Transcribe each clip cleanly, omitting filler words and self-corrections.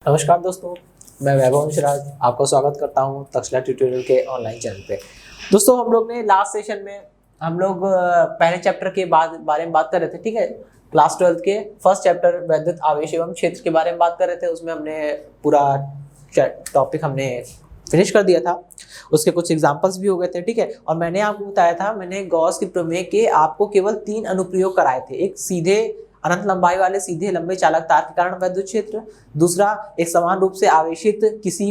नमस्कार दोस्तों, मैं वैभव मिश्रा आपका स्वागत करता हूं तक्षशिला ट्यूटोरियल के ऑनलाइन चैनल पे। दोस्तों, हम लोग ने लास्ट सेशन में हम लोग पहले चैप्टर के बारे में बात कर रहे थे। ठीक है, क्लास 12 के फर्स्ट चैप्टर वैद्युत आवेश एवं क्षेत्र के बारे में बात कर रहे थे। उसमें हमने पूरा टॉपिक हमने फिनिश कर दिया था। उसके कुछ एग्जांपल्स भी हो गए थे। ठीक है, और मैंने आपको बताया था, मैंने गॉस की प्रमेय के आपको केवल 3 अनुप्रयोग कराए थे। एक सीधे अनंत लंबाई वाले सीधे लंबे चालक तार के कारण वैद्युत क्षेत्र, दूसरा एक समान रूप से आवेशित किसी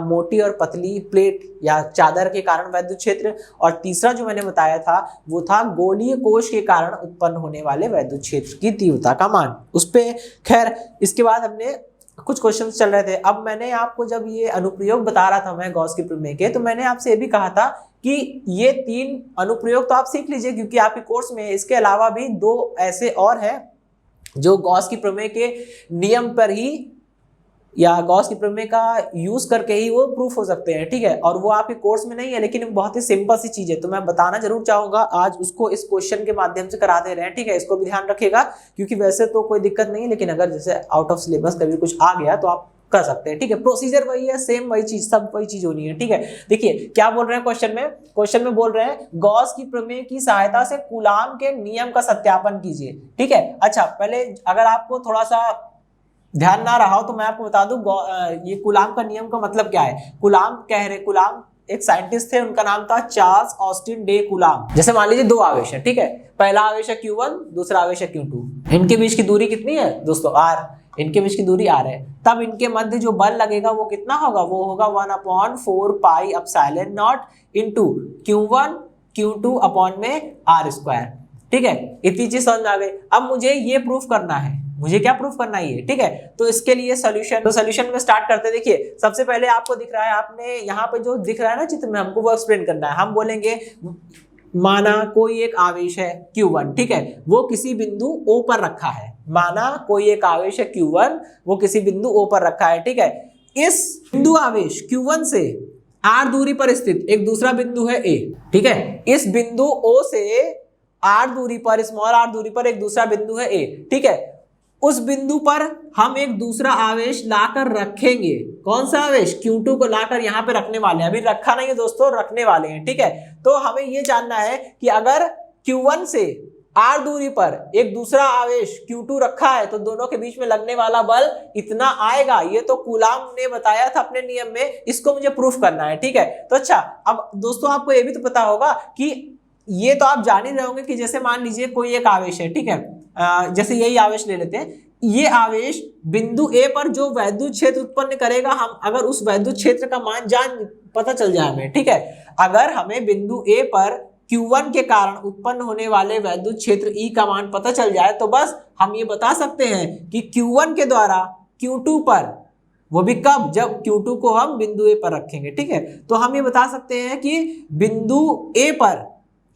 मोटी और पतली प्लेट या चादर के कारण वैद्युत क्षेत्र, और तीसरा जो मैंने बताया था वो था गोलीय कोश के कारण उत्पन्न होने वाले वैद्युत क्षेत्र की तीव्रता का मान। उस पे खैर इसके बाद हमने कुछ क्वेश्चंस चल रहे थे। अब मैंने आपको जब ये अनुप्रयोग बता रहा था मैं गॉस की प्रमेय के, तो मैंने आपसे ये भी कहा था कि ये 3 अनुप्रयोग तो आप सीख लीजिए क्योंकि आपके कोर्स में इसके अलावा भी 2 ऐसे और हैं जो गॉस की प्रमेय के नियम पर ही या गॉस की प्रमेय का यूज करके ही वो प्रूफ हो सकते हैं। ठीक है, और वो आपके कोर्स में नहीं है, लेकिन बहुत ही सिंपल सी चीज है, तो मैं बताना जरूर चाहूंगा। आज उसको इस क्वेश्चन के माध्यम से करा दे रहे हैं। ठीक है, इसको भी ध्यान रखिएगा क्योंकि वैसे तो कोई दिक्कत नहीं है, लेकिन अगर जैसे आउट ऑफ सिलेबस कभी कुछ आ गया तो आप कर सकते हैं। ठीक है, प्रोसीजर वही है, सेम वही चीज, सब वही चीज होनी है। ठीक है, देखिए क्या बोल रहे हैं क्वेश्चन में बोल रहे हैं गॉस की प्रमेय की सहायता से कूलाम के नियम का सत्यापन कीजिए। ठीक है, अच्छा पहले अगर आपको थोड़ा सा ध्यान ना रहा हो तो मैं आपको बता दूं ये कूलाम का नियम का मतलब क्या है। कूलाम एक साइंटिस्ट थे, उनका नाम था चार्ल्स ऑस्टिन डे कूलाम। जैसे मान लीजिए 2 आवेश है। ठीक है, पहला आवेश है Q1, दूसरा आवेश है Q2। इनके बीच की दूरी कितनी है दोस्तों? R। इनके बीच की दूरी R है। तब इनके मध्य जो बल लगेगा वो कितना होगा? वो होगा 1/4 पाई epsilon naught into Q1 Q2 upon में R²। ठीक है, इतनी चीज समझ में आ गई। अब मुझे ये प्रूफ करना है, मुझे क्या प्रूफ करना है? ठीक है, तो इसके लिए सॉल्यूशन में स्टार्ट करते हैं। देखिए सबसे पहले आपको दिख रहा है, आपने यहाँ पे जो दिख रहा है ना चित्र में, हमको वो एक्सप्लेन करना है। हम बोलेंगे माना कोई एक आवेश है Q1, ठीक है, वो किसी बिंदु O पर रखा है। माना कोई एक आवेश है Q1, वो किसी बिंदु O पर रखा है। ठीक है, इस बिंदु आवेश Q1 से R दूरी पर स्थित एक दूसरा बिंदु है A। ठीक है, इस बिंदु O से R दूरी पर, स्मॉल r दूरी पर एक दूसरा बिंदु है A। ठीक है, उस बिंदु पर हम एक दूसरा आवेश लाकर रखेंगे। कौन सा आवेश? Q2 को लाकर यहाँ पे रखने वाले हैं। अभी रखा नहीं है दोस्तों, रखने वाले हैं। ठीक है, तो हमें ये जानना है कि अगर Q1 से R दूरी पर एक दूसरा आवेश Q2 रखा है तो दोनों के बीच में लगने वाला बल इतना आएगा। ये तो कूलाम ने बताया था अपने नियम में, इसको मुझे प्रूफ करना है। ठीक है, तो अच्छा अब दोस्तों आपको ये भी तो पता होगा कि ये तो आप जान ही रहे होंगे कि जैसे मान लीजिए कोई एक आवेश है। ठीक है, जैसे यही आवेश ले लेते हैं। ये आवेश बिंदु A पर जो वैद्युत क्षेत्र उत्पन्न करेगा, हम अगर उस वैद्युत क्षेत्र का मान पता चल जाए हमें। ठीक है, अगर हमें बिंदु A पर Q1 के कारण उत्पन्न होने वाले वैद्युत क्षेत्र E का मान पता चल जाए तो बस हम ये बता सकते हैं कि Q1 के द्वारा Q2 पर, वो भी कब? जब Q2 को हम बिंदु A पर रखेंगे। ठीक है, तो हम ये बता सकते हैं कि बिंदु A पर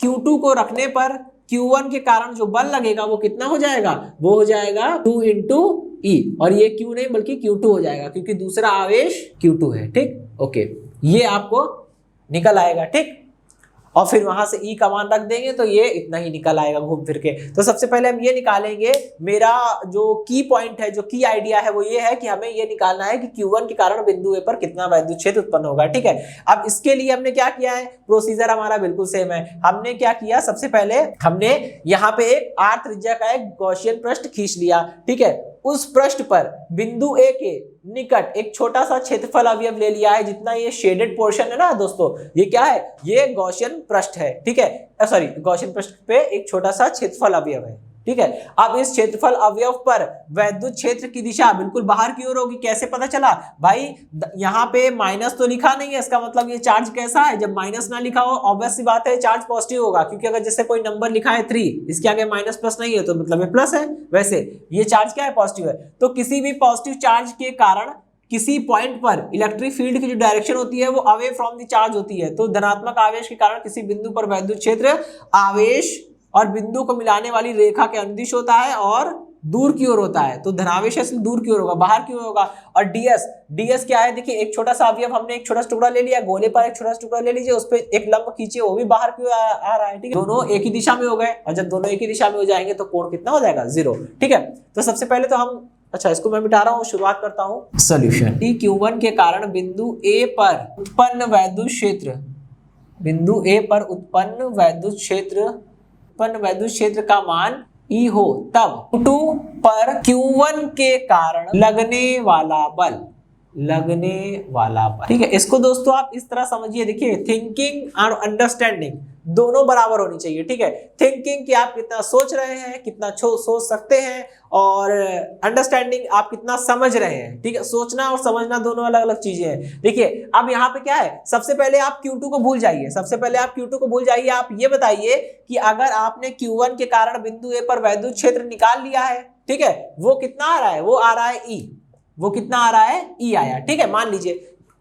Q2 को रखने पर Q1 के कारण जो बल लगेगा वो कितना हो जाएगा? वो हो जाएगा 2 इंटू E, और ये Q नहीं बल्कि Q2 हो जाएगा क्योंकि दूसरा आवेश Q2 है। ठीक, ओके, ये आपको निकल आएगा। ठीक, और फिर वहां से E का मान रख देंगे तो ये इतना ही निकल आएगा घूम फिर के। तो सबसे पहले हम ये निकालेंगे, मेरा जो की पॉइंट है, जो की आइडिया है वो ये है कि हमें ये निकालना है कि Q1 के कारण बिंदु A पर कितना वैद्युत क्षेत्र उत्पन्न होगा। ठीक है, अब इसके लिए हमने क्या किया है, प्रोसीजर हमारा बिल्कुल सेम है। हमने क्या किया, सबसे पहले हमने यहाँ पे एक R त्रिज्या का एक गॉसियन पृष्ठ खींच लिया। ठीक है, उस पृष्ठ पर बिंदु A के निकट एक छोटा सा क्षेत्रफल अवयव ले लिया है। जितना ये शेडेड पोर्शन है ना दोस्तों, ये क्या है? ये गॉसियन पृष्ठ है। ठीक है, सॉरी, गॉसियन पृष्ठ पे एक छोटा सा क्षेत्रफल अवयव है। ठीक है, अब इस क्षेत्रफल अवयव पर वैद्युत क्षेत्र की दिशा बिल्कुल बाहर की ओर होगी। कैसे पता चला भाई? यहाँ पे माइनस तो लिखा नहीं है, इसका मतलब ये चार्ज कैसा है? जब माइनस ना लिखा हो ऑब्वियस सी बात है चार्ज पॉजिटिव होगा, क्योंकि अगर जैसे कोई नंबर लिखा है 3, इसके आगे माइनस प्लस नहीं है तो मतलब ये प्लस है। वैसे ये चार्ज क्या है? पॉजिटिव है। तो किसी भी पॉजिटिव चार्ज के कारण किसी पॉइंट पर इलेक्ट्रिक फील्ड की जो डायरेक्शन होती है वो अवे फ्रॉम द चार्ज होती है। तो धनात्मक आवेश के कारण किसी बिंदु पर वैद्युत क्षेत्र आवेश और बिंदु को मिलाने वाली रेखा के अनुदिश होता है और दूर की ओर होता है। तो धनावेश है दूर की ओर होगा, बाहर की ओर होगा। और डीएस क्या है? देखिए एक छोटा सा अवयव, हमने एक छोटा सा टुकड़ा ले लिया, गोले पर एक छोटा सा टुकड़ा ले लीजिए, उस पर एक लंब खींचिए, वो भी बाहर की ओर आ रहा है। ठीक है, दोनों एक ही दिशा में हो गए, और जब दोनों एक ही दिशा में हो जाएंगे तो कोण कितना हो जाएगा? 0। ठीक है, तो सबसे पहले तो हम अच्छा इसको मैं मिटा रहा हूँ, शुरुआत करता हूँ। सोल्यूशन Q1 के कारण बिंदु A पर उत्पन्न वैद्युत क्षेत्र, बिंदु A पर उत्पन्न वैद्युत क्षेत्र का मान E हो, तब Q2 पर Q1 के कारण लगने वाला बल, ठीक है। इसको दोस्तों आप इस तरह समझिए, देखिए थिंकिंग और अंडरस्टैंडिंग दोनों बराबर होनी चाहिए, ठीक है। थिंकिंग कि आप कितना सोच रहे हैं, कितना सोच सकते हैं, और अंडरस्टैंडिंग आप कितना समझ रहे हैं, ठीक है। सोचना और समझना दोनों अलग अलग चीजें हैं। देखिए अब यहाँ पे क्या है, सबसे पहले आप Q2 को भूल जाइए, आप ये बताइए कि अगर आपने Q1 के कारण बिंदु A पर वैद्युत क्षेत्र निकाल लिया है, ठीक है, वो कितना आ रहा है, वो आ रहा है E, वो कितना आ रहा है, E आया, ठीक है। मान लीजिए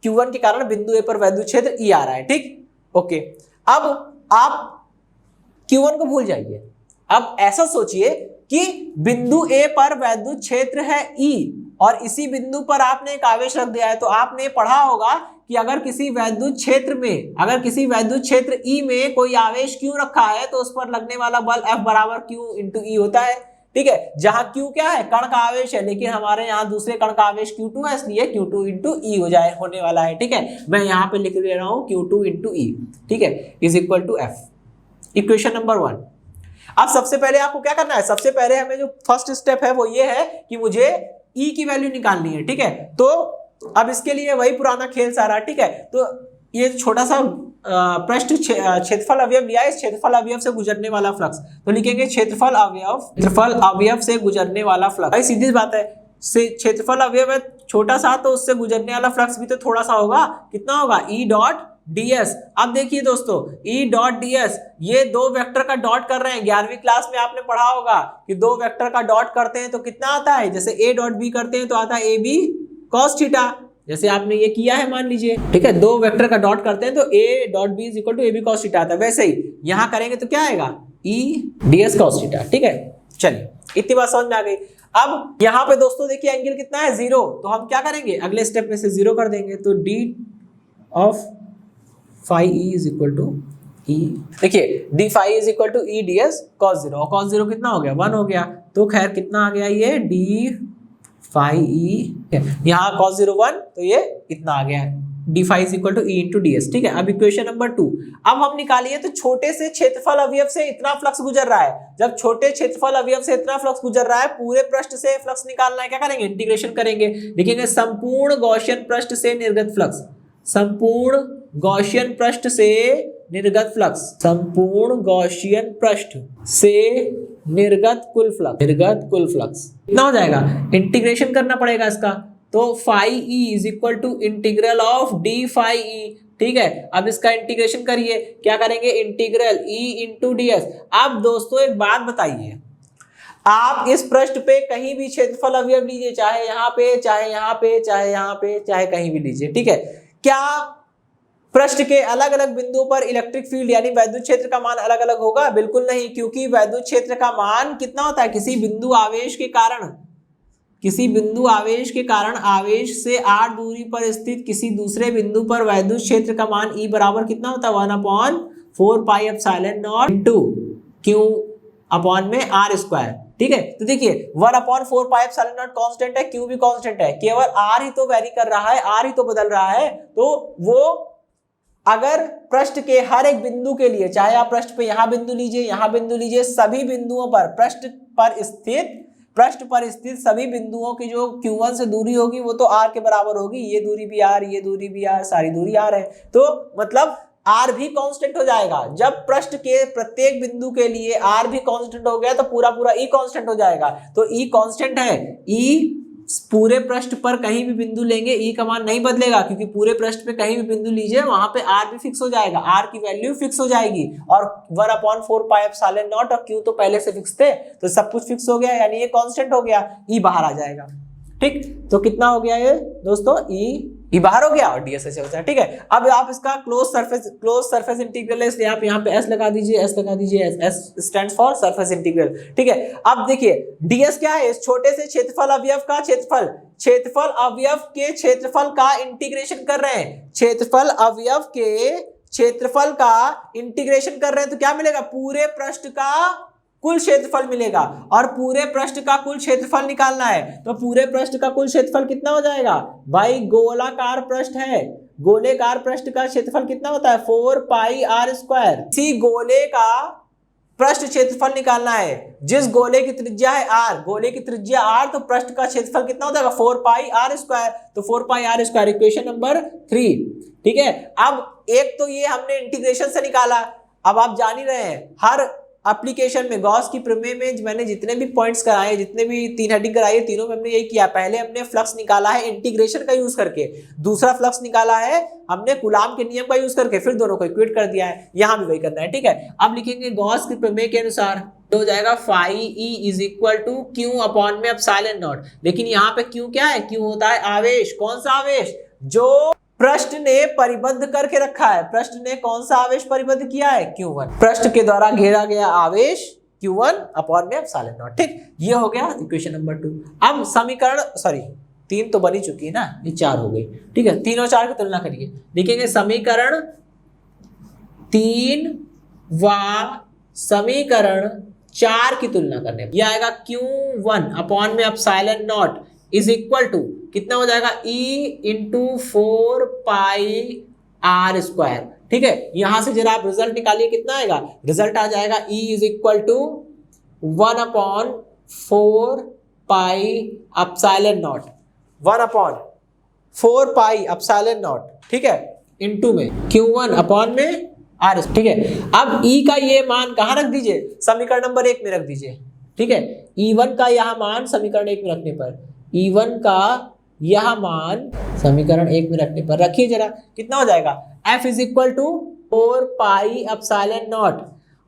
Q1 के कारण बिंदु A पर वैद्युत क्षेत्र E आ रहा है, ठीक, ओके। अब आप Q1 को भूल जाइए, अब ऐसा सोचिए कि बिंदु A पर वैद्युत क्षेत्र है E और इसी बिंदु पर आपने एक आवेश रख दिया है। तो आपने पढ़ा होगा कि अगर किसी वैद्युत क्षेत्र E में कोई आवेश Q रखा है तो उस पर लगने वाला बल F बराबर Q इंटू E होता है, ठीक है। जहां Q क्या है, कण का आवेश है, लेकिन हमारे यहाँ दूसरे कण का आवेश Q2 है, इसलिए Q2 इंटू E होने वाला है, ठीक है। मैं यहाँ पे लिख दे रहा हूँ Q2 इंटू E, ठीक है, is equal to F। Equation number 1। अब सबसे पहले आपको क्या करना है, सबसे पहले हमें जो फर्स्ट स्टेप है वो ये है कि मुझे E की वैल्यू निकालनी है, ठीक है। तो अब इसके लिए वही पुराना खेल सारा, ठीक है। तो ये छोटा सा पृष्ठ क्षेत्रफल अवयव लिया है, इस क्षेत्रफल अवयव से गुजरने वाला फ्लक्स, तो लिखेंगे क्षेत्रफल अवयव से गुजरने वाला फ्लक्स। भाई सीधी बात है, क्षेत्रफल अवयव है छोटा सा, तो उससे गुजरने वाला फ्लक्स भी तो थोड़ा सा होगा, कितना होगा, E डॉट ds। अब देखिए दोस्तों, E डॉट ds, ये दो वेक्टर का डॉट कर रहे हैं। 11वीं क्लास में आपने पढ़ा होगा कि दो वेक्टर का डॉट करते हैं तो कितना आता है, जैसे A डॉट B करते हैं तो आता है AB cos थीटा, जैसे आपने ये किया है मान लीजिए, ठीक है। दो वेक्टर का डॉट करते हैं तो A dot B is equal to AB cos theta आता है। वैसे ही यहां करेंगे तो क्या आएगा, E ds cos थीटा, ठीक है। चलिए इतनी बात समझ में आ गई। अब यहाँ पे दोस्तों देखिए एंगल कितना है, 0, तो हम क्या करेंगे, अगले स्टेप में से 0 कर देंगे, तो D of phi E is equal to E, देखिए D phi is equal to E ds cos 0, और cos 0 कितना हो गया, 1 हो गया, तो खैर कितना आ गया, ये D फाई E, यहाँ cos 0 1, तो ये इतना आ गया, D phi is equal to E into ds, ठीक है। अब इक्वेशन नंबर 2, अब हम निकालिए तो छोटे से क्षेत्रफल अवयव से इतना फ्लक्स गुजर रहा है। जब छोटे क्षेत्रफल अवयव से इतना फ्लक्स गुजर रहा है, पूरे पृष्ठ से फ्लक्स निकालना है, क्या करेंगे, इंटीग्रेशन करेंगे, लिखेंगे संपूर्ण गॉसियन पृष्ठ से निर्गत फ्लक्स, संपूर्ण गॉसियन पृष्ठ से निर्गत फ्लक्स, संपूर्ण गॉसियन पृष्ठ से निर्गत कुल फ्लक्स कितना हो जाएगा, इंटीग्रेशन करना पड़ेगा इसका, तो phi E is equal to integral of D phi E, ठीक है। अब इसका इंटीग्रेशन करिए, क्या करेंगे, इंटीग्रल E इंटू ds। अब दोस्तों एक बात बताइए, आप इस पृष्ठ पे कहीं भी क्षेत्रफल अवयव लीजिए, चाहे यहाँ पे, चाहे यहाँ पे, चाहे यहाँ पे, चाहे कहीं भी लीजिए, ठीक है। क्या पृष्ठ के अलग अलग बिंदुओं पर इलेक्ट्रिक फील्ड यानी वैद्युत क्षेत्र का मान अलग अलग होगा, बिल्कुल नहीं, क्योंकि वैद्युत क्षेत्र का मान कितना होता है, किसी बिंदु आवेश के कारण आवेश से r दूरी पर स्थित किसी दूसरे बिंदु पर वैद्युत क्षेत्र का मान E बराबर कितना होता है, 1/4 पाई epsilon naught into Q upon में r स्क्वायर, ठीक है। तो देखिए 1/4 पाई एप्सिलॉन नॉट कांस्टेंट है, Q भी कांस्टेंट है, केवल r ही तो वेरी कर रहा है, r ही तो बदल रहा है। तो वो अगर पृष्ठ के हर एक बिंदु के लिए, चाहे आप पृष्ठ पे यहाँ बिंदु लीजिए, सभी बिंदुओं पर पृष्ठ पर स्थित सभी बिंदुओं की जो Q1 से दूरी होगी वो तो r के बराबर होगी, ये दूरी भी r, ये दूरी भी r, सारी दूरी r है, तो मतलब r भी कांस्टेंट हो जाएगा। जब पृष्ठ के प्रत्येक बिंदु के लिए r भी कांस्टेंट हो गया तो पूरा E कांस्टेंट हो जाएगा। तो E कांस्टेंट है, E पूरे पृष्ठ पर कहीं भी बिंदु लेंगे E का मान नहीं बदलेगा, क्योंकि पूरे पृष्ठ पे कहीं भी बिंदु लीजिए वहां पे R भी फिक्स हो जाएगा, R की वैल्यू फिक्स हो जाएगी, और 1/4 पाई एप्सिलॉन नॉट और Q तो पहले से फिक्स थे, तो सब कुछ फिक्स हो गया, यानी ये कांस्टेंट हो गया, E बाहर आ जाएगा, ठीक। तो कितना हो गया ये दोस्तों, E बाहर हो गया और ds ऐसे होता है, ठीक है। अब आप इसका क्लोज सरफेस इंटीग्रल है, इसलिए आप यहाँ पे S लगा दीजिए, S stands for surface integral, ठीक है। अब देखिए ds क्या है, इस छोटे से क्षेत्रफल अवयव का क्षेत्रफल अवयव के क्षेत्रफल का इंटीग्रेशन कर रहे हैं, क्षेत्रफल अवयव के क्षेत्रफल का इंटीग्रेशन कर रहे हैं, तो क्या मिलेगा, पूरे पृष्ठ का कुल क्षेत्रफल मिलेगा और पूरे पृष्ठ का कुल क्षेत्रफल निकालना है। तो पूरे पृष्ठ का कुल क्षेत्रफल कितना हो जाएगा भाई, गोलाकार पृष्ठ है, गोलेकार पृष्ठ का क्षेत्रफल कितना होता है 4 पाई आर स्क्वायर। इसी गोले का पृष्ठ क्षेत्रफल निकालना है, जिस गोले की त्रिज्या है r, गोले की त्रिज्या r, तो पृष्ठ का क्षेत्रफल कितना हो जाएगा 4 पाई आर स्क्वायर। तो 4 pi R square equation number 3। ठीक है, अब एक तो ये हमने इंटीग्रेशन से निकाला। अब आप जान ही रहे हैं हर एप्लीकेशन में गॉस की प्रमेय में मैंने जितने भी पॉइंट्स कराए, जितने भी 3 हेडिंग कराई है, तीनों में हमने यही किया। पहले हमने फ्लक्स निकाला है इंटीग्रेशन का यूज करके, दूसरा फ्लक्स निकाला है हमने कूलाम के नियम का यूज करके, फिर दोनों को इक्वेट कर दिया है। यहां भी वही करना है। ठीक है, अब लिखेंगे गॉस की प्रमेय के अनुसार हो जाएगा phi E is equal to Q upon में एप्सिलॉन नॉट। लेकिन यहाँ पे क्यू क्या है, क्यू होता है आवेश। कौन सा आवेश, जो पृष्ठ ने परिबद्ध करके रखा है। पृष्ठ ने कौन सा आवेश परिबद्ध किया है, Q1। पृष्ठ के द्वारा घेरा गया आवेश Q1 अपॉन में एप्सिलॉन नॉट। ठीक, ये हो गया इक्वेशन नंबर 2। अब समीकरण 3 तो बनी चुकी है ना, ये 4 हो गई। ठीक है, 3 और 4 की तुलना करिए, लिखेंगे समीकरण 3 व समीकरण 4 की तुलना करने पर यह आएगा Q1 अपॉन में epsilon naught is equal to कितना हो जाएगा E into 4 pi R square. ठीक है, यहां से जरा आप रिजल्ट निकालिए, कितना आएगा, रिजल्ट आ जाएगा E is equal to 1 upon 4 pi epsilon naught, 1 upon 4 pi epsilon naught. ठीक है, इनटू में Q1 अपॉन में आर। ठीक है, अब E का ये मान कहाँ रख दीजिए, समीकरण नंबर 1 में रख दीजिए। ठीक है, E1 का यह मान समीकरण 1 में रखने पर, E1 का यह मान समीकरण 1 में रखने पर रखिए जरा, कितना हो जाएगा, F is equal to 4 pi epsilon naught,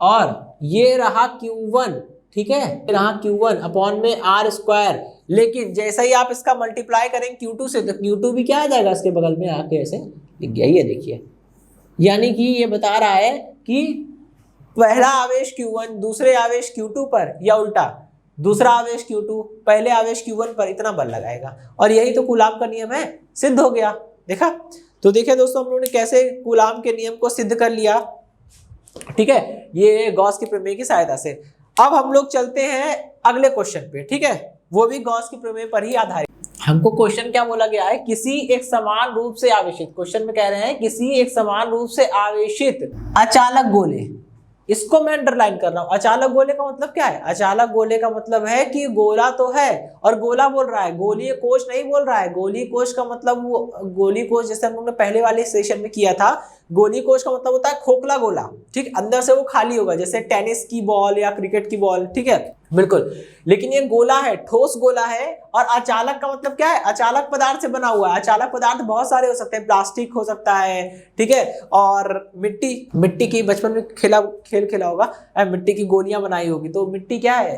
और ये रहा Q1। ठीक है, रहा Q1 अपॉन में आर स्क्वायर। लेकिन जैसे ही आप इसका मल्टीप्लाई करेंगे Q2 से, तो Q2 भी क्या आ जाएगा इसके बगल में आके, ऐसे लिख गया, ये देखिए। यानी कि ये बता रहा है कि पहला आवेश Q1 दूसरे आवेश Q2 पर, या उल्टा दूसरा आवेश Q2 पहले आवेश Q1 पर इतना बल लगाएगा। और यही तो कूलाम का नियम है, सिद्ध हो गया। देखा, तो देखिए दोस्तों हम लोगों ने कैसे कूलाम के नियम को सिद्ध कर लिया। ठीक है, ये गॉस की प्रमेय की सहायता से। अब हम लोग चलते हैं अगले क्वेश्चन पे। ठीक है, वो भी गॉस की प्रमेय पर ही आधारित। हमको क्वेश्चन क्या बोला गया है, किसी एक समान रूप से आवेशित, क्वेश्चन में कह रहे हैं किसी एक समान रूप से आवेशित अचालक गोले, इसको मैं अंडरलाइन कर रहा हूं। अचालक गोले का मतलब क्या है, अचालक गोले का मतलब है कि गोला तो है और गोला बोल रहा है, गोलीय कोश नहीं बोल रहा है। गोलीय कोश का मतलब वो गोलीय कोश जैसे हम लोग ने पहले वाले सेशन में किया था, गोलीय कोश का मतलब होता है खोखला गोला। ठीक, अंदर से वो खाली होगा, जैसे टेनिस की बॉल या क्रिकेट की बॉल। ठीक है, बिल्कुल। लेकिन ये गोला है, ठोस गोला है। और अचालक का मतलब क्या है, अचालक पदार्थ से बना हुआ है। अचालक पदार्थ बहुत सारे हो सकते हैं, प्लास्टिक हो सकता है, ठीक है, और मिट्टी की, बचपन में खेल खेला होगा, मिट्टी की गोलियां बनाई होगी, तो मिट्टी क्या है,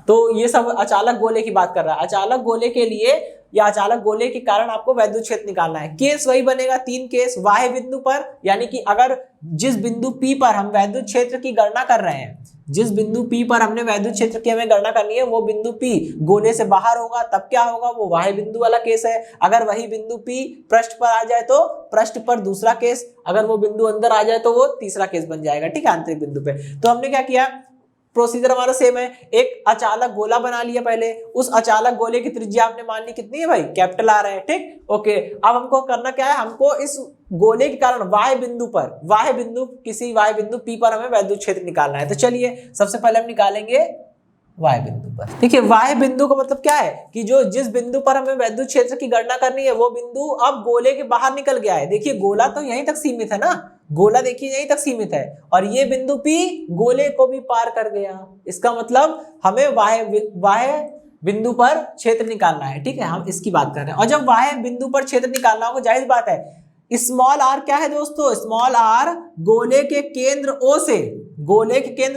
तो ये सब अचालक गोले की बात कर रहा है। अचालक गोले के लिए या अचालक गोले के कारण आपको वैद्युत क्षेत्र निकालना है। केस वही बनेगा, 3 केस। बाह्य बिंदु पर, यानी कि अगर जिस बिंदु P पर हम वैद्युत क्षेत्र की गणना कर रहे हैं, जिस बिंदु P पर हमने वैद्युत क्षेत्र की हमें गणना करनी है, वो बिंदु P गोले से बाहर होगा, तब क्या होगा, वो बाह्य बिंदु वाला केस है। अगर वही बिंदु P पृष्ठ पर आ जाए तो पृष्ठ पर दूसरा केस, अगर वो बिंदु अंदर आ जाए तो वो तीसरा केस बन जाएगा। ठीक है, आंतरिक बिंदु पे। तो हमने क्या किया, प्रोसीजर हमारा सेम है। एक अचालक गोला बना लिया पहले, उस अचालक गोले की त्रिज्या आपने मान ली कितनी है भाई, कैपिटल आर है। ठीक, ओके। अब हमको करना क्या है, हमको इस गोले के कारण वाह्य बिंदु पर, किसी वाह्य बिंदु P पर हमें वैद्युत क्षेत्र निकालना है। तो चलिए सबसे पहले हम निकालेंगे वाह्य बिंदु पर। देखिए, वाह्य बिंदु का मतलब क्या है कि जो जिस बिंदु पर हमें वैद्युत क्षेत्र की गणना करनी है, वो बिंदु अब गोले के बाहर निकल गया है। देखिए, गोला तो यहीं तक सीमित है ना, गोला देखिए यहीं तक सीमित है, और ये बिंदु P गोले को भी पार कर गया। इसका मतलब हमें वाह्य बिंदु पर क्षेत्र निकालना है। ठीक है, हम इसकी बात कर रहे हैं। और जब वाह्य बिंदु पर क्षेत्र निकालना होगा, जाहिर बात है, स्मॉल r क्या है दोस्तों, स्मॉल r गोले के केंद्र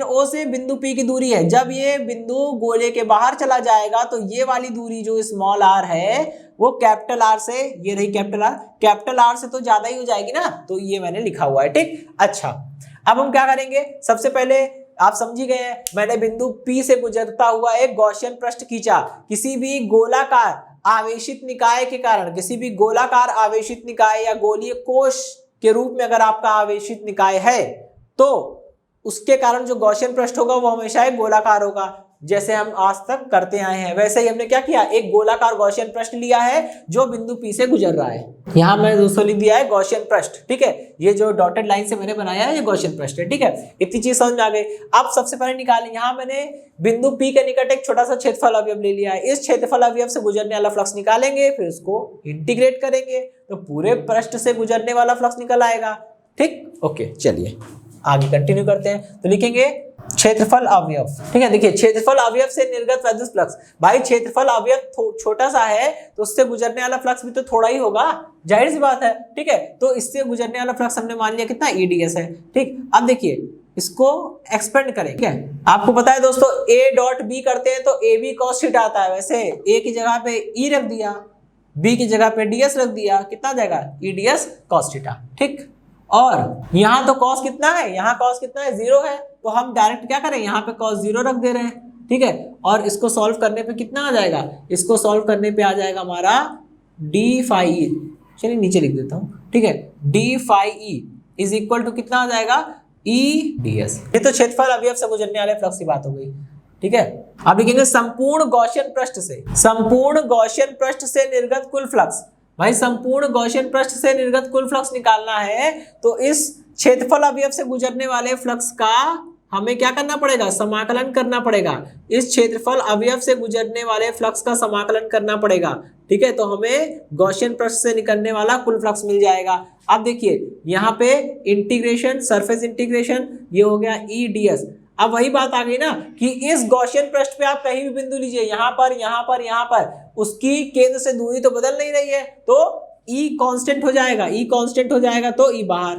O से बिंदु P की दूरी है। जब ये बिंदु गोले के बाहर चला जाएगा तो ये वाली दूरी जो स्मॉल r है वो कैपिटल R से, ये रही कैपिटल R से तो ज्यादा ही हो जाएगी ना, तो ये मैंने लिखा हुआ है। ठीक, अच्छा, अब हम क्या करेंगे, सबसे पहले आप समझी गए हैं, मैंने बिंदु P से गुजरता हुआ एक गॉसियन पृष्ठ खींचा। किसी भी गोलाकार आवेशित निकाय के कारण, किसी भी गोलाकार आवेशित निकाय या गोलीय कोश के रूप में अगर आपका आवेशित निकाय है, तो उसके कारण जो गॉसियन पृष्ठ होगा वो हमेशा एक गोलाकार होगा, जैसे हम आज तक करते आए हैं। वैसे ही हमने क्या किया, एक गोलाकार गॉसियन पृष्ठ लिया है जो बिंदु P से गुजर रहा है। यहाँ मैंने दोस्तों लिख दिया है गॉसियन पृष्ठ, ठीक है। ये जो डॉटेड लाइन से मैंने बनाया है ये गॉसियन पृष्ठ है, ठीक है। इतनी चीज समझ में आ गई। अब सबसे पहले निकालें, यहाँ मैंने बिंदु P के निकट एक छोटा सा क्षेत्रफल अवयव ले लिया है। इस क्षेत्रफल अवयव से गुजरने वाला फ्लक्स निकालेंगे, फिर उसको इंटीग्रेट करेंगे तो पूरे पृष्ठ से गुजरने वाला फ्लक्स निकल आएगा, ठीक। ओके, चलिए आगे कंटिन्यू करते हैं। तो लिखेंगे क्षेत्रफल अवयव, ठीक है। देखिए क्षेत्रफल अवयव से निर्गत वैद्युत फ्लक्स, भाई क्षेत्रफल अवयव छोटा सा है तो उससे गुजरने वाला फ्लक्स भी तो थोड़ा ही होगा, जाहिर सी बात है, ठीक है। तो इससे गुजरने वाला फ्लक्स हमने मान लिया कितना, EDS है, ठीक। अब देखिए इसको एक्सपेंड करें, ठीक है। आपको पता है दोस्तों A डॉट B करते हैं तो AB cos थीटा आता है। वैसे A की जगह पे E रख दिया, B की जगह पे DS रख दिया, कितना जाएगा, EDS cos थीटा, ठीक। और यहाँ तो cos कितना है, यहाँ cos कितना है, 0 है, तो हम डायरेक्ट क्या करें, यहाँ पे cos 0 रख दे रहे हैं, ठीक है। और इसको सॉल्व करने पे कितना आ जाएगा, इसको सॉल्व करने पे आ जाएगा हमारा d phi e, चलिए नीचे लिख देता हूँ, ठीक है। d phi e is equal to कितना आ जाएगा, E ds। ये तो क्षेत्रफल अवयव से गुजरने वाले फ्लक्स की बात हो गई, ठीक है। अब लिखेंगे संपूर्ण गॉसियन पृष्ठ से, संपूर्ण गॉसियन पृष्ठ से निर्गत कुल फ्लक्स। भाई संपूर्ण गॉसियन पृष्ठ से निर्गत कुल फ्लक्स निकालना है तो इस क्षेत्रफल अवयव से गुजरने वाले फ्लक्स का हमें क्या करना पड़ेगा, समाकलन करना पड़ेगा। इस क्षेत्रफल अवयव से गुजरने वाले फ्लक्स का समाकलन करना पड़ेगा, ठीक है। तो हमें गॉसियन पृष्ठ से निकलने वाला कुल फ्लक्स मिल जाएगा। अब देखिए यहाँ पे इंटीग्रेशन, सरफेस इंटीग्रेशन, ये हो गया EDS। अब वही बात आ गई ना कि इस गॉसियन पृष्ठ पे आप कहीं भी बिंदु लीजिए, यहाँ पर, यहाँ पर, यहाँ पर, उसकी केंद्र से दूरी तो बदल नहीं रही है, तो E कांस्टेंट हो जाएगा, E कांस्टेंट हो जाएगा तो E बाहर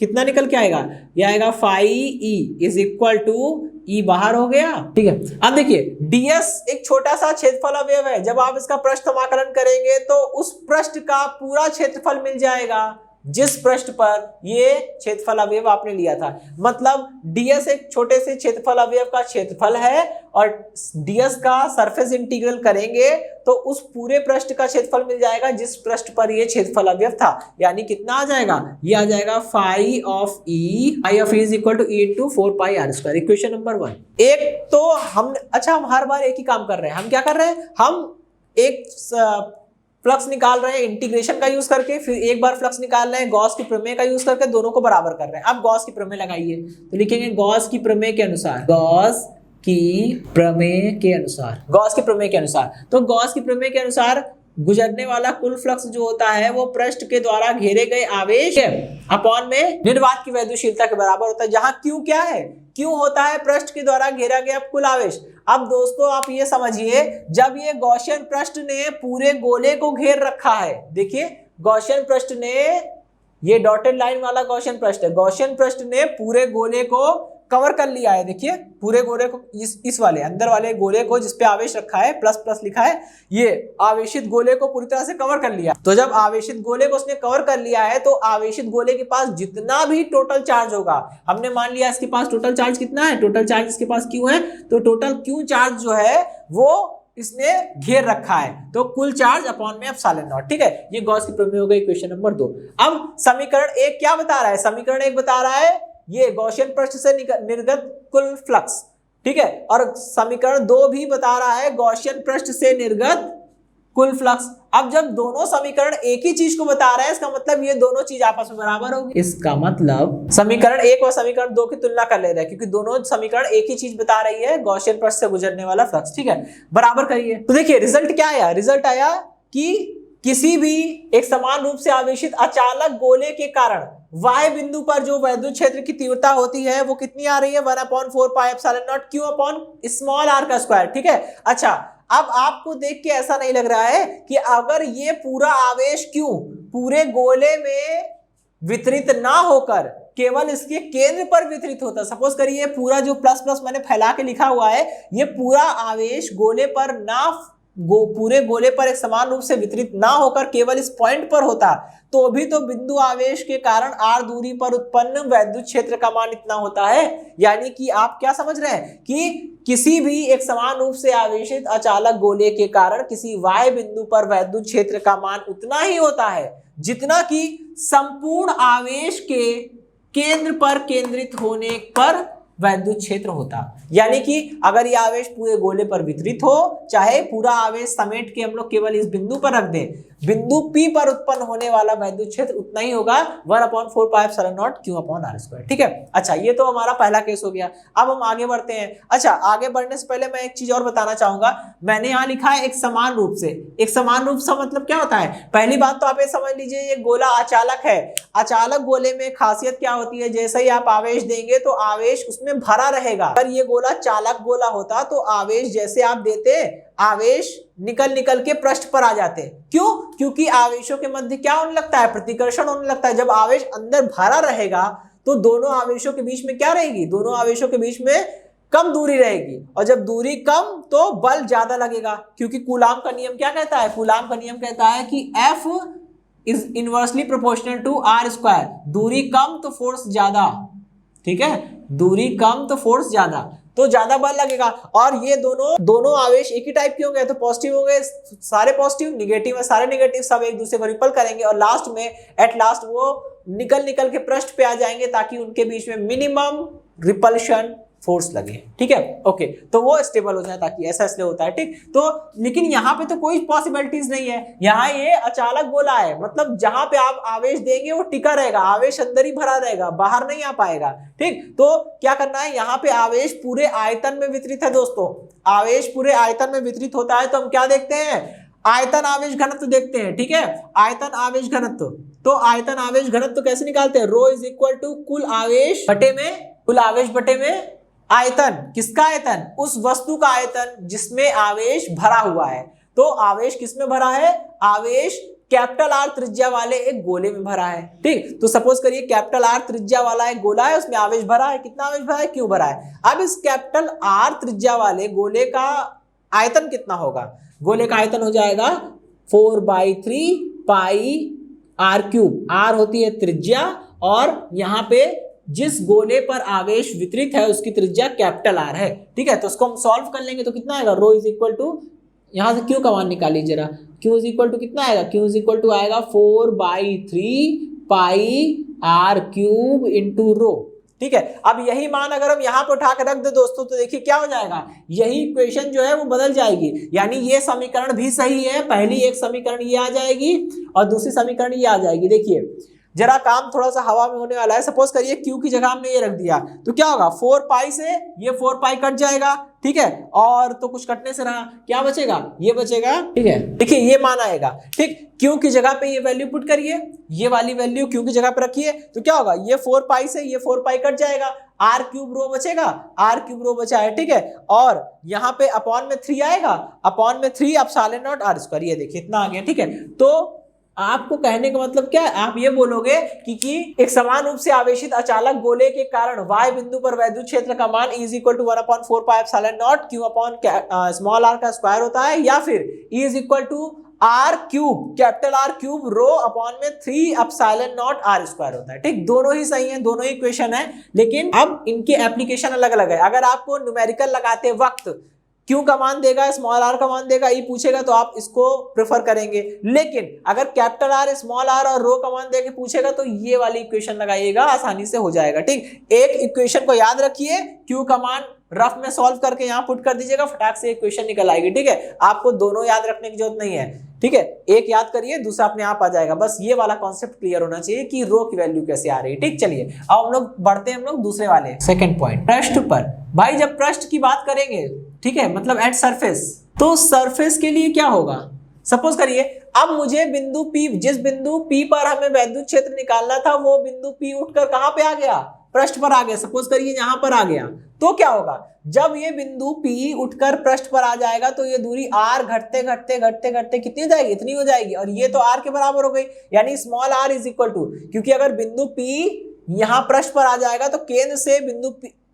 कितना निकल के आएगा, ये आएगा phi E is equal to E बाहर हो गया, ठीक है। अब देखिए DS एक छोटा सा क्षेत्रफल अवयव है, जब आप इसका पृष्ठ समाकलन करेंगे तो उस पृष्ठ का पूरा क्षेत्रफल मिल जाएगा जिस पृष्ठ पर ये क्षेत्रफल अवयव आपने लिया था। मतलब DS एक छोटे से क्षेत्रफल अवयव का क्षेत्रफल है और DS का सरफेस इंटीग्रल करेंगे तो उस पूरे पृष्ठ का क्षेत्रफल मिल जाएगा जिस पृष्ठ पर ये क्षेत्रफल अवयव था। यानी कितना आ जाएगा, ये आ जाएगा phi of E is equal to E into 4 pi r square. Equation number 1। एक तो हम हम हर बार एक ही काम कर रहे हैं। हम क्या कर रहे हैं, हम एक फ्लक्स निकाल रहे हैं इंटीग्रेशन का यूज करके, फिर एक बार फ्लक्स निकाल रहे हैं गॉस की प्रमेय का यूज करके, दोनों को बराबर कर रहे हैं। अब गॉस की प्रमेय लगाइए तो लिखेंगे गॉस की प्रमेय के अनुसार, गॉस की प्रमेय के अनुसार, गॉस की प्रमेय के अनुसार। तो गॉस की प्रमेय के अनुसार गुजरने वाला कुल फ्लक्स जो होता है वो पृष्ठ के द्वारा घेरे गए आवेश अपॉन में निर्वात की वैद्युशीलता के बराबर होता है, जहां Q क्या है, Q होता है पृष्ठ के द्वारा घेरा गया कुल आवेश। अब दोस्तों आप ये समझिए, जब ये गॉसियन पृष्ठ ने पूरे गोले को घेर रखा है, देखिए गॉसियन पृष्ठ ने, ये डॉटेड लाइन वाला गॉसियन पृष्ठ है, गॉसियन पृष्ठ ने पूरे गोले को कवर कर लिया है। देखिए पूरे गोले को, इस वाले अंदर वाले गोले को जिसपे आवेश रखा है प्लस प्लस लिखा है, ये आवेशित गोले को पूरी तरह से कवर कर लिया। तो जब आवेशित गोले को उसने कवर कर लिया है तो आवेशित गोले के पास जितना भी टोटल चार्ज होगा, हमने मान लिया इसके पास टोटल चार्ज कितना है, टोटल चार्ज इसके पास Q है, तो टोटल Q चार्ज जो है वो इसने घेर रखा है, तो कुल चार्ज अपॉन में एप्सिलॉन नॉट, ठीक है। ये गॉस की प्रमेय हो गई इक्वेशन नंबर 2। अब समीकरण 1 क्या बता रहा है, समीकरण 1 बता रहा है ये गॉसियन पृष्ठ से निर्गत कुल फ्लक्स, ठीक है। और समीकरण 2 भी बता रहा है गॉसियन पृष्ठ से निर्गत कुल फ्लक्स। अब जब दोनों समीकरण एक ही चीज को बता रहे हैं, इसका मतलब ये दोनों चीज आपस में बराबर होगी। इसका मतलब समीकरण 1 और समीकरण 2 की तुलना कर ले रहे हैं, क्योंकि दोनों समीकरण एक ही चीज बता रही है, गॉसियन पृष्ठ से गुजरने वाला फ्लक्स, ठीक है। बराबर करिए तो देखिए रिजल्ट क्या आया, रिजल्ट आया कि किसी भी एक समान रूप से आवेशित अचालक गोले के कारण y बिंदु पर जो वैद्युत क्षेत्र की तीव्रता होती है वो कितनी आ रही है, 1/4 पाई epsilon not Q upon small r का स्क्वायर, ठीक है। अच्छा, अब आपको देख के ऐसा नहीं लग रहा है कि अगर ये पूरा आवेश Q पूरे गोले में वितरित ना होकर केवल इसके केंद्र पर वितरित होता, सपोज करिए पूरा जो प्लस प्लस मैंने फैला के लिखा हुआ है, ये पूरा आवेश गोले पर ना पूरे गोले पर एक समान रूप से वितरित ना होकर केवल इस पॉइंट पर होता, तो भी तो बिंदु आवेश के कारण r दूरी पर उत्पन्न वैद्युत क्षेत्र का मान इतना होता है। यानी कि आप क्या समझ रहे हैं कि किसी भी एक समान रूप से आवेशित अचालक गोले के कारण किसी y बिंदु पर वैद्युत क्षेत्र का मान उतना ही होता है जितना कि संपूर्ण आवेश के केंद्र पर केंद्रित होने पर वैद्युत क्षेत्र होता। यानी कि अगर ये आवेश पूरे गोले पर वितरित हो, चाहे पूरा आवेश समेट के हम लोग केवल इस बिंदु पर रख दें, बिंदु P पर उत्पन्न होने वाला वैद्युत क्षेत्र उतना ही होगा 1/4πε0 Q/r²। ठीक है, अच्छा ये तो हमारा पहला केस हो गया। अब हम आगे बढ़ते हैं। अच्छा, आगे बढ़ने से पहले मैं एक चीज और बताना चाहूंगा। मैंने यहाँ लिखा है एक समान रूप से। एक समान रूप से मतलब क्या होता है? पहली बात तो आप ये समझ लीजिए, ये गोला अचालक है। अचालक गोले में खासियत क्या होती है? जैसे ही आप आवेश देंगे तो आवेश उसमें भरा रहेगा। अगर ये गोला चालक गोला होता तो आवेश जैसे आप देते, आवेश निकल निकल के पृष्ठ पर आ जाते। क्यों? क्योंकि आवेशों के मध्य क्या होने लगता है? प्रतिकर्षण होने लगता है। जब आवेश अंदर भरा रहेगा तो दोनों आवेशों के बीच में क्या रहेगी? दोनों आवेशों के बीच में कम दूरी रहेगी, और जब दूरी कम तो बल ज्यादा लगेगा। क्योंकि कूलाम का नियम क्या कहता है? कूलाम का नियम कहता है कि F is inversely proportional to r²। दूरी कम तो फोर्स ज्यादा। ठीक है, दूरी कम तो फोर्स ज्यादा, तो ज्यादा बल लगेगा। और ये दोनों आवेश एक ही टाइप के होंगे, तो पॉजिटिव होंगे सारे पॉजिटिव, निगेटिव है सारे निगेटिव, सब एक दूसरे को रिपल करेंगे और लास्ट में एट लास्ट वो निकल के पृष्ठ पे आ जाएंगे ताकि उनके बीच में मिनिमम रिपल्शन फोर्स लगे। ठीक है, ओके, तो वो स्टेबल हो जाए, ताकि ऐसा इसलिए होता है। ठीक, तो लेकिन यहाँ पे तो कोई पॉसिबिलिटीज नहीं है। यहाँ ये अचालक गोला है, मतलब जहां पे आप आवेश देंगे वो टिका रहेगा, आवेश अंदर ही भरा रहेगा, बाहर नहीं आ पाएगा। ठीक, तो क्या करना है? यहाँ पे आवेश पूरे आयतन में वितरित है दोस्तों। आवेश पूरे आयतन में वितरित होता है तो हम क्या देखते हैं? आयतन आवेश घनत्व देखते हैं। ठीक है, आयतन आवेश घनत्व। तो आयतन आवेश घनत्व कैसे निकालते हैं? रो इज इक्वल टू कुल आवेश बटे में आयतन। किसका आयतन? उस वस्तु का आयतन जिसमें आवेश भरा हुआ है। तो आवेश किसमें भरा है? आवेश कैपिटल R त्रिज्या वाले एक गोले में भरा है। ठीक, तो सपोज करिए कैपिटल R त्रिज्या वाला एक गोला है, उसमें आवेश भरा है। कितना आवेश भरा है? Q भरा है। अब इस कैपिटल R त्रिज्या वाले गोले का आयतन कितना होगा? गोले का आयतन हो जाएगा 4/3 πr³। R होती है त्रिज्या, और यहाँ पे जिस गोले पर आवेश वितरित है उसकी त्रिज्या कैपिटल R है। ठीक है, तो उसको हम सॉल्व कर लेंगे तो कितना आएगा? रो इज इक्वल टू, यहां से Q का मान निकालिए जरा। Q इज इक्वल टू कितना आएगा? Q इज इक्वल टू आएगा 4/3 πr³ इंटू रो। ठीक है, अब यही मान अगर हम यहाँ पे उठा के रख दे दोस्तों, तो देखिए क्या हो जाएगा? यही इक्वेशन जो है वो बदल जाएगी। यानी ये समीकरण भी सही है, पहली एक समीकरण ये आ जाएगी और दूसरी समीकरण ये आ जाएगी। देखिए जरा काम थोड़ा सा हवा में होने वाला है। सपोज करिए Q की जगह हमने ये रख दिया तो क्या होगा? 4π से ये 4π कट जाएगा। ठीक है, और तो कुछ कटने से रहा, क्या बचेगा? ये बचेगा। ठीक है, देखिए ये मान आएगा। ठीक, Q की जगह पे ये वैल्यू पुट करिए, ये वाली वैल्यू Q की जगह पे रखिए, तो क्या होगा? ये 4π से ये 4π कट जाएगा, r³ रो बचेगा, r³ रो बचा है। ठीक है, और यहाँ पे अपॉन में 3 आएगा, अपॉन में 3 ε0 r²। ये देखिए इतना आ गया। ठीक है, तो आपको कहने का मतलब क्या है? आप ये बोलोगे कि एक समान रूप से आवेशित अचालक गोले के कारण y बिंदु पर वैद्युत क्षेत्र का मान E is equal to 1/4πε0 Q/r small r का स्क्वायर होता है, या फिर E is equal to r³ capital R³ rho upon में 3 ε0 r² होता है। ठीक, दोनों ही सही है, दोनों ही इक्वेशन है, लेकिन अब इनके एप्लीकेशन अलग अलग है। अगर आपको न्यूमेरिकल लगाते वक्त Q का मान देगा, स्मॉल r का मान देगा, E पूछेगा तो आप इसको प्रेफर करेंगे। लेकिन अगर कैपिटल R स्मॉल r और रो का मान देके पूछेगा तो ये वाली इक्वेशन लगाइएगा, आसानी से हो जाएगा। ठीक, एक इक्वेशन को याद रखिए, Q का मान रफ में सॉल्व करके यहाँ पुट कर दीजिएगा, फटाक से इक्वेशन निकल आएगी। ठीक है, आपको दोनों याद रखने की जरूरत नहीं है। ठीक है, एक याद करिए, दूसरा अपने आप आ जाएगा। बस ये वाला कॉन्सेप्ट क्लियर होना चाहिए कि रो की वैल्यू कैसे आ रही है। ठीक, चलिए अब हम लोग बढ़ते हैं, हम लोग दूसरे वाले सेकंड पॉइंट, पृष्ठ पर। भाई जब पृष्ठ की बात करेंगे, ठीक है, मतलब एट सरफेस, तो सरफेस के लिए क्या होगा? सपोज करिए अब मुझे बिंदु P, जिस बिंदु P पर हमें वैद्युत क्षेत्र निकालना था, वो बिंदु P उठकर कहां पे आ गया? पृष्ठ पर आ गया। सपोज करिए यहां पर आ गया, तो क्या होगा? जब ये बिंदु P उठकर पृष्ठ पर आ जाएगा तो ये दूरी r घटते घटते घटते घटते कितनी हो जाएगी? इतनी हो जाएगी, और ये तो r के बराबर हो गई, यानी small r is equal to, क्योंकि अगर बिंदु P यहां पृष्ठ पर आ जाएगा तो केंद्र से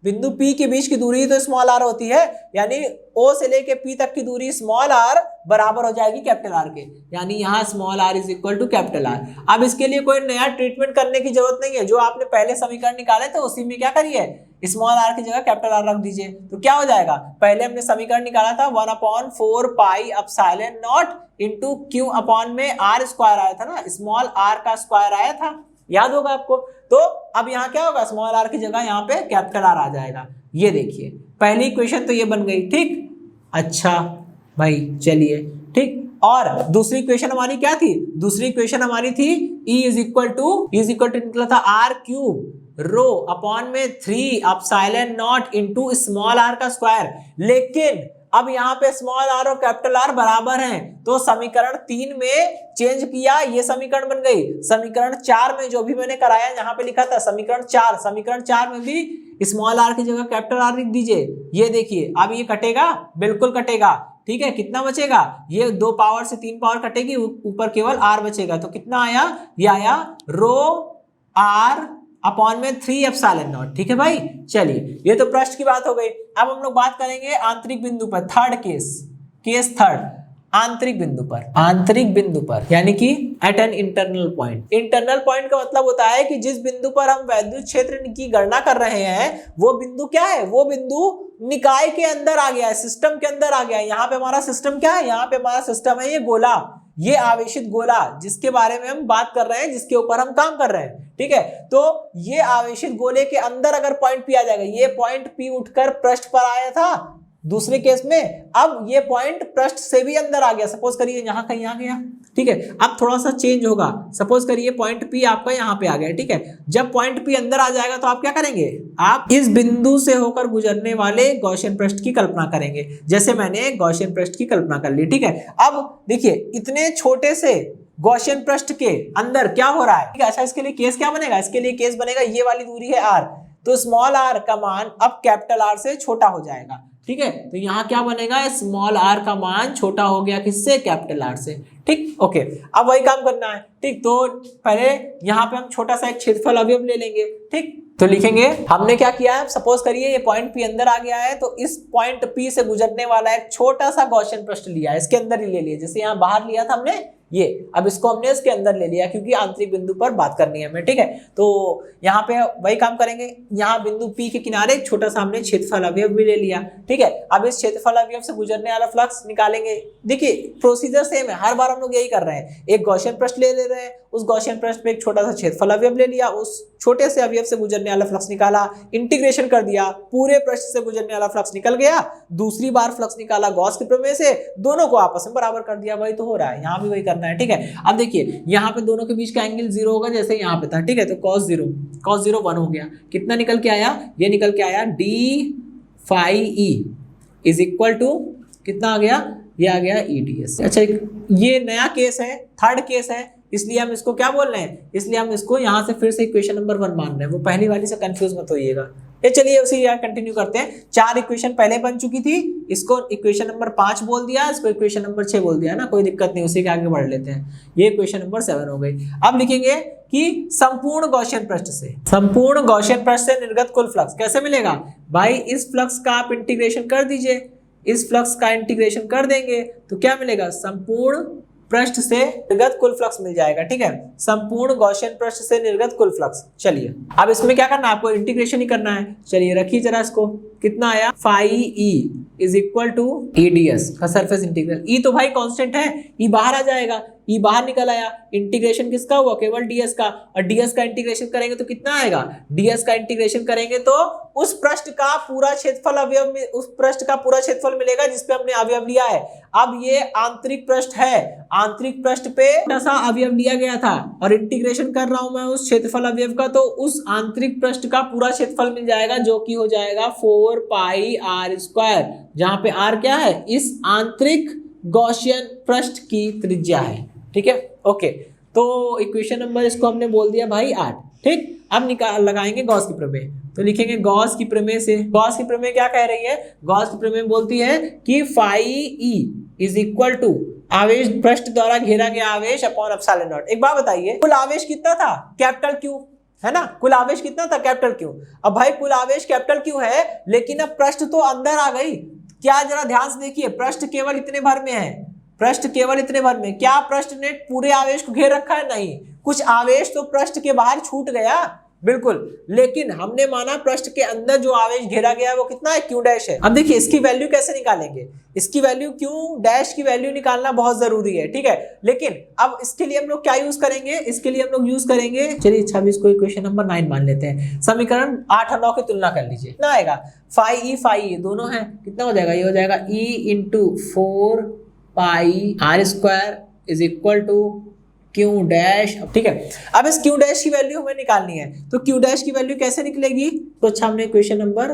बिंदु P के बीच की दूरी तो स्मॉल r होती है, यानी O से लेके P तक की दूरी स्मॉल r बराबर हो जाएगी कैपिटल R के, यानी यहाँ small r is equal to capital R। अब इसके लिए कोई नया ट्रीटमेंट करने की जरूरत नहीं है, जो आपने पहले समीकरण निकाले थे उसी में क्या करिए, स्मॉल r की जगह कैपिटल R रख दीजिए, तो क्या हो जाएगा? पहले हमने समीकरण निकाला था 1/4πε0 इंटू Q अपॉन में r स्क्वायर आया था ना, स्मॉल r का स्क्वायर आया था, याद होगा आपको। तो अब यहाँ क्या होगा, स्मॉल आर की जगह यहाँ पे कैपिटल आर आ जाएगा। ये देखिए पहली इक्वेशन तो ये बन गई, ठीक। अच्छा भाई चलिए ठीक, और दूसरी इक्वेशन हमारी क्या थी, दूसरी इक्वेशन हमारी थी E इज इक्वल टू निकला था आर क्यूब रो अपॉन में 3 epsilon naught into small R का स्क्वायर। लेकिन अब यहाँ पे स्मॉल आर और कैपिटल आर बराबर हैं, तो समीकरण 3 में चेंज किया, ये समीकरण बन गई। समीकरण 4 में जो भी मैंने कराया यहाँ पे लिखा था समीकरण 4 में भी स्मॉल आर की जगह कैपिटल आर लिख दीजिए। ये देखिए अब ये कटेगा, बिल्कुल कटेगा, ठीक है। कितना बचेगा, ये 2 पावर से 3 पावर कटेगी, ऊपर केवल आर बचेगा। तो कितना आया, ये आया रो आर अपॉन में 3 एप्सिलॉन नॉट, ठीक है भाई। चलिए ये तो पृष्ठ की बात हो गई। अब हम लोग बात करेंगे आंतरिक बिंदु पर, थर्ड केस थर्ड, आंतरिक बिंदु पर यानी कि at an internal point. Internal point का मतलब होता है कि जिस बिंदु पर हम वैद्युत क्षेत्र की गणना कर रहे हैं वो बिंदु क्या है, वो बिंदु निकाय के अंदर आ गया है, सिस्टम के अंदर आ गया है। यहाँ पे हमारा सिस्टम क्या है, यहाँ पे हमारा सिस्टम है ये गोला, ये आवेशित गोला जिसके बारे में हम बात कर रहे हैं, जिसके ऊपर हम काम कर रहे हैं, ठीक है। तो ये आवेशित गोले के अंदर अगर पॉइंट पी आ जाएगा, ये पॉइंट पी उठकर पृष्ठ पर आया था दूसरे केस में, अब ये पॉइंट पृष्ठ से भी अंदर आ गया। सपोज करिए यहाँ कहीं आ गया, ठीक है। अब थोड़ा सा चेंज होगा, सपोज करिए पॉइंट पी आपका यहाँ पे आ गया, ठीक है। जब पॉइंट पी अंदर आ जाएगा तो आप क्या करेंगे, आप इस बिंदु से होकर गुजरने वाले गॉसियन पृष्ठ की कल्पना करेंगे। जैसे मैंने गॉसियन पृष्ठ की कल्पना कर ली, ठीक है। अब देखिए इतने छोटे से गॉसियन पृष्ठ के अंदर क्या हो रहा है, ठीक है। अच्छा इसके लिए केस क्या बनेगा, इसके लिए केस बनेगा ये वाली दूरी है r, तो स्मॉल r का मान अब कैपिटल R से छोटा हो जाएगा, ठीक है। तो यहाँ क्या बनेगा, स्मॉल r का मान छोटा हो गया किससे, कैपिटल R से, ठीक। ओके अब वही काम करना है, ठीक। तो पहले यहाँ पे हम छोटा सा एक क्षेत्रफल अवयव ले लेंगे, ठीक। तो लिखेंगे हमने क्या किया है, सपोज करिए ये पॉइंट P अंदर आ गया है, तो इस पॉइंट P से गुजरने वाला एक छोटा सा गॉसियन पृष्ठ लिया है, इसके अंदर ही ले लिया। जैसे यहाँ बाहर लिया था हमने ये, अब इसको हमने इसके अंदर ले लिया क्योंकि आंतरिक बिंदु पर बात करनी है हमें, ठीक है। तो यहाँ पे वही काम करेंगे, यहाँ बिंदु P के किनारे एक छोटा सा हमने क्षेत्रफल अवयव भी ले लिया, ठीक है। अब इस क्षेत्रफल अवयव से गुजरने वाला फ्लक्स निकालेंगे। देखिए प्रोसीजर सेम है, हर बार हम लोग यही कर रहे हैं, एक गॉसियन पृष्ठ ले रहे हैं, उस गॉसियन पृष्ठ पे एक छोटा सा क्षेत्रफल अवयव ले लिया, उस छोटे से अवयव से गुजरने वाला फ्लक्स निकाला, इंटीग्रेशन कर दिया, पूरे पृष्ठ से गुजरने वाला फ्लक्स निकल गया, दूसरी बार फ्लक्स निकाला गॉस के प्रमेय से, दोनों को आपस में बराबर कर दिया। वही तो हो रहा है, यहाँ भी वही करना है, ठीक है। अब देखिए यहाँ पे दोनों के बीच का एंगल 0 होगा जैसे यहाँ पे था, ठीक है। तो cos 0 1 हो गया, कितना निकल के आया, ये निकल के आया d phi e is equal to कितना आ गया, ये आ गया EDS। अच्छा ये नया केस है, थर्ड केस है, इसलिए हम इसको क्या बोल रहे हैं, इसलिए हम इसको यहाँ से फिर से इक्वेशन नंबर 1 मान रहे हैं, वो पहली वाली से कंफ्यूज मत होइएगा। ये चलिए उसी यहाँ कंटिन्यू करते हैं। 4 इक्वेशन पहले बन चुकी थी, इसको इक्वेशन नंबर 5 बोल दिया, इसको इक्वेशन नंबर 6 बोल दिया ना, कोई दिक्कत नहीं, उसी के आगे बढ़ लेते हैं। ये इक्वेशन नंबर 7 हो गई। अब लिखेंगे कि संपूर्ण गॉसियन पृष्ठ से निर्गत कुल फ्लक्स कैसे मिलेगा भाई, इस फ्लक्स का आप इंटीग्रेशन कर दीजिए, इस फ्लक्स का इंटीग्रेशन कर देंगे तो क्या मिलेगा, संपूर्ण पृष्ठ से निर्गत कुल फ्लक्स मिल जाएगा, ठीक है। संपूर्ण गॉसियन पृष्ठ से निर्गत कुल फ्लक्स। चलिए अब इसमें क्या करना है, आपको इंटीग्रेशन ही करना है। चलिए रखिए जरा इसको, कितना आया, phi e is equal to EDS का सरफेस इंटीग्रल। E तो भाई कांस्टेंट है, E बाहर आ जाएगा, E बाहर निकल आया, इंटीग्रेशन किसका हुआ, केवल DS का, और DS का इंटीग्रेशन करेंगे तो कितना आएगा, DS का इंटीग्रेशन करेंगे तो उस पृष्ठ का पूरा क्षेत्रफल अवयव में, उस पृष्ठ का पूरा क्षेत्रफल मिलेगा जिसपे हमने अवयव लिया है। अब ये आंतरिक पृष्ठ है, आंतरिक पृष्ठ पे छोटा सा अवयव लिया गया था और इंटीग्रेशन कर रहा हूं मैं उस क्षेत्रफल अवयव का, तो उस आंतरिक पृष्ठ का पूरा क्षेत्रफल मिल जाएगा जो कि हो जाएगा 4 पाई r स्क्वायर, जहां पे r क्या है, इस आंतरिक गॉसियन पृष्ठ की त्रिज्या है, ठीक है। ओके तो इक्वेशन नंबर इसको हमने बोल दिया भाई 8, ठीक। अब निकाल लगाएंगे गॉस की प्रमेय, तो लिखेंगे गॉस की प्रमेय से, गॉस की प्रमेय क्या कह रही है, गॉस की प्रमेय बोलती है कि phi e is equal to आवेश पृष्ठ द्वारा घेरा गया आवेश अपॉन एप्सिलॉन नॉट। एक बात बताइए, कुल आवेश कितना था, कैपिटल Q है ना, कुल आवेश कितना था, कैपिटल Q। अब भाई कुल आवेश कैपिटल Q है, लेकिन अब पृष्ठ तो अंदर आ गई, क्या जरा ध्यान से देखिए, पृष्ठ केवल इतने भर में है, पृष्ठ केवल इतने भर में, क्या पृष्ठ ने पूरे आवेश को घेर रखा है, नहीं, कुछ आवेश तो पृष्ठ के बाहर छूट गया, बिल्कुल, लेकिन हमने माना पृष्ठ के अंदर जो आवेश घेरा गया है वो कितना है, क्यू डैश है। अब देखिए इसकी वैल्यू कैसे निकालेंगे, इसकी वैल्यू क्यू डैश की वैल्यू निकालना बहुत जरूरी है, ठीक है। लेकिन अब इसके लिए हम लोग क्या यूज करेंगे, इसके लिए हम लोग यूज करेंगे, चलिए 26 को इक्वेशन नंबर 9 मान लेते हैं। समीकरण 8 और 9 की तुलना कर लीजिए, कितना आएगा, फाई ई दोनों है, कितना हो जाएगा, ये हो जाएगा E into 4 pi R square is equal to Q dash, ठीक है। अब इस क्यू डैश की वैल्यू हमें निकालनी है, तो क्यू डैश की वैल्यू कैसे निकलेगी, तो अच्छा हमने क्वेश्चन नंबर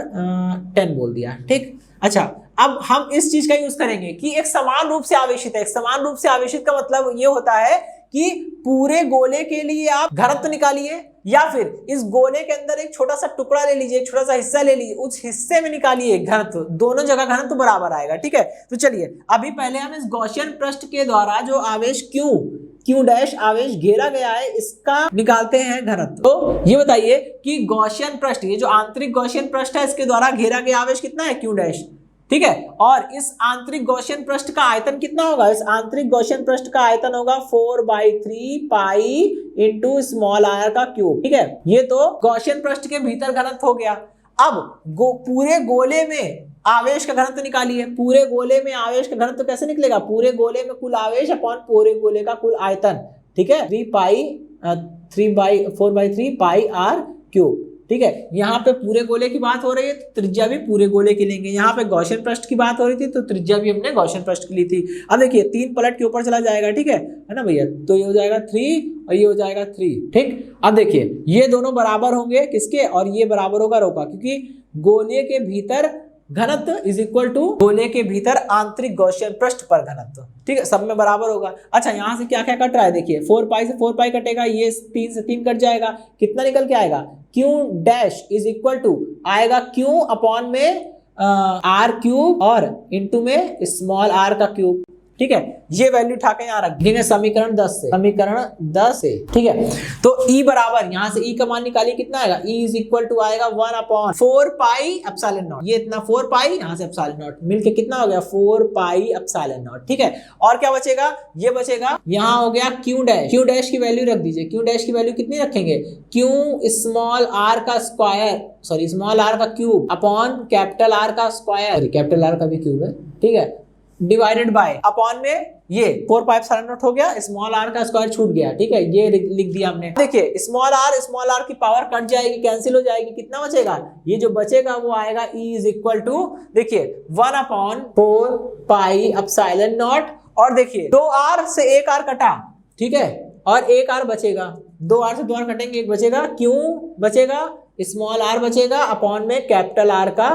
10 बोल दिया, ठीक। अच्छा, अब हम इस चीज का यूज करेंगे कि एक समान रूप से आवेशित है। एक समान रूप से आवेशित का मतलब ये होता है कि पूरे गोले के लिए आप घनत्व निकालिए, या फिर इस गोले के अंदर एक छोटा सा टुकड़ा ले लीजिए, एक छोटा सा हिस्सा ले लीजिए, उस हिस्से में निकालिए घनत्व, दोनों जगह घनत्व बराबर आएगा, ठीक है। तो चलिए अभी पहले हम इस गॉसियन पृष्ठ के द्वारा जो आवेश क्यू डैश आवेश घेरा गया है इसका निकालते हैं घनत्व। तो ये बताइए कि गॉसियन पृष्ठ, ये जो आंतरिक गॉसियन पृष्ठ है इसके द्वारा घेरा गया आवेश कितना है, क्यू डैश, ठीक है। और इस आंतरिक गॉसियन पृष्ठ का आयतन कितना होगा, इस आंतरिक गॉसियन पृष्ठ का आयतन होगा 4/3 पाई इंटू स्मॉल आर का क्यूब, ठीक है। ये तो गॉसियन पृष्ठ के भीतर घनत्व हो गया। अब पूरे गोले में आवेश का घनत्व निकालिए, पूरे गोले में आवेश का घनत्व कैसे निकलेगा, पूरे गोले में कुल आवेश अपॉन पूरे गोले का कुल आयतन, ठीक है, 4/3 पाई आर क्यूब, ठीक है। यहाँ पे पूरे गोले की बात हो रही है तो त्रिज्या भी पूरे गोले की लेंगे। यहाँ पे गॉसियन पृष्ठ की बात हो रही थी तो त्रिज्या भी हमने गॉसियन पृष्ठ की ली थी। अब देखिए 3 पलट के ऊपर चला जाएगा, ठीक है ना भैया, तो ये हो जाएगा 3 और ये हो जाएगा 3, ठीक। अब देखिए ये दोनों बराबर होंगे किसके, और ये बराबर होगा रो का, क्योंकि गोले के भीतर घनत्व इज इक्वल टू गोले के भीतर आंतरिक गॉसियन पृष्ठ पर घनत्व, ठीक है, सब में बराबर होगा। अच्छा, यहाँ से क्या क्या कट रहा है, देखिए 4 पाई से 4 पाई कटेगा, ये 3 से 3 कट जाएगा, कितना निकल के आएगा, Q dash is equal to आएगा क्यू अपॉन में आर क्यूब और इंटू में स्मॉल आर का क्यूब, ठीक है। ये वैल्यू उठा के यहाँ रख देंगे समीकरण 10 से, समीकरण 10 से, ठीक है। तो E बराबर, यहाँ से E का मान निकालिए, कितना आएगा, E इज इक्वल टू आएगा 1/4 पाई एप्सिलॉन नॉट, ये इतना 4 पाई, यहाँ से एप्सिलॉन नॉट मिलके कितना हो गया 4 पाई एप्सिलॉन नॉट, ठीक है। और क्या बचेगा, ये बचेगा, यहाँ हो गया क्यू डैश, क्यू डैश की वैल्यू रख दीजिए, क्यू डैश की वैल्यू कितनी रखेंगे, क्यू स्मॉल आर का स्क्वायर, सॉरी स्मॉल आर का क्यूब अपॉन कैपिटल आर का स्क्वायर, कैपिटल आर का भी क्यूब है, ठीक है, डिवाइडेड बाय अपॉन में ये 4 पाई एप्सिलॉन नॉट हो गया, स्मॉल आर का स्क्वायर छूट गया, ठीक है, ये लिख दिया हमने। देखिए स्मॉल आर की पावर कट जाएगी, कैंसिल हो जाएगी, कितना बचेगा, ये जो बचेगा वो आएगा E इज इक्वल टू, देखिए 1/4 पाई एप्सिलॉन नॉट, और देखिए 2r से 1r कटा, ठीक है, और 1r बचेगा, 2r से 2r कटेंगे, एक बचेगा, क्यों बचेगा, स्मॉल r बचेगा अपॉन में कैपिटल R का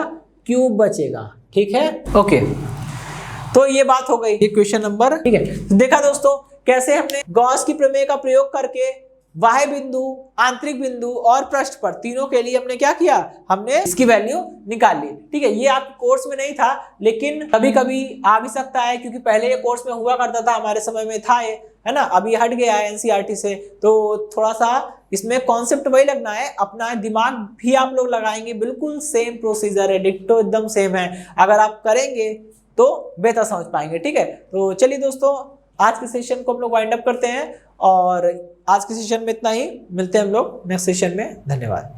क्यूब बचेगा, ठीक है, ओके। तो ये बात हो गई, ये क्वेश्चन नंबर, ठीक है। तो देखा दोस्तों कैसे हमने गॉस की प्रमेय का प्रयोग करके बाह्य बिंदु, आंतरिक बिंदु और पृष्ठ पर तीनों के लिए हमने क्या किया, हमने इसकी वैल्यू निकाल ली, ठीक है। ये आपके कोर्स में नहीं था लेकिन कभी कभी आ भी सकता है, क्योंकि पहले ये कोर्स में हुआ करता था, हमारे समय में था ये, है ना, अभी हट गया है एनसीईआरटी से, तो थोड़ा सा इसमें कॉन्सेप्ट वही लगना है, अपना दिमाग भी आप लोग लगाएंगे, बिल्कुल सेम प्रोसीजर है, डिक्टो एकदम सेम है, अगर आप करेंगे तो बेहतर समझ पाएंगे, ठीक है। तो चलिए दोस्तों आज के सेशन को हम लोग वाइंड अप करते हैं, और आज के सेशन में इतना ही, मिलते हैं हम लोग नेक्स्ट सेशन में, धन्यवाद।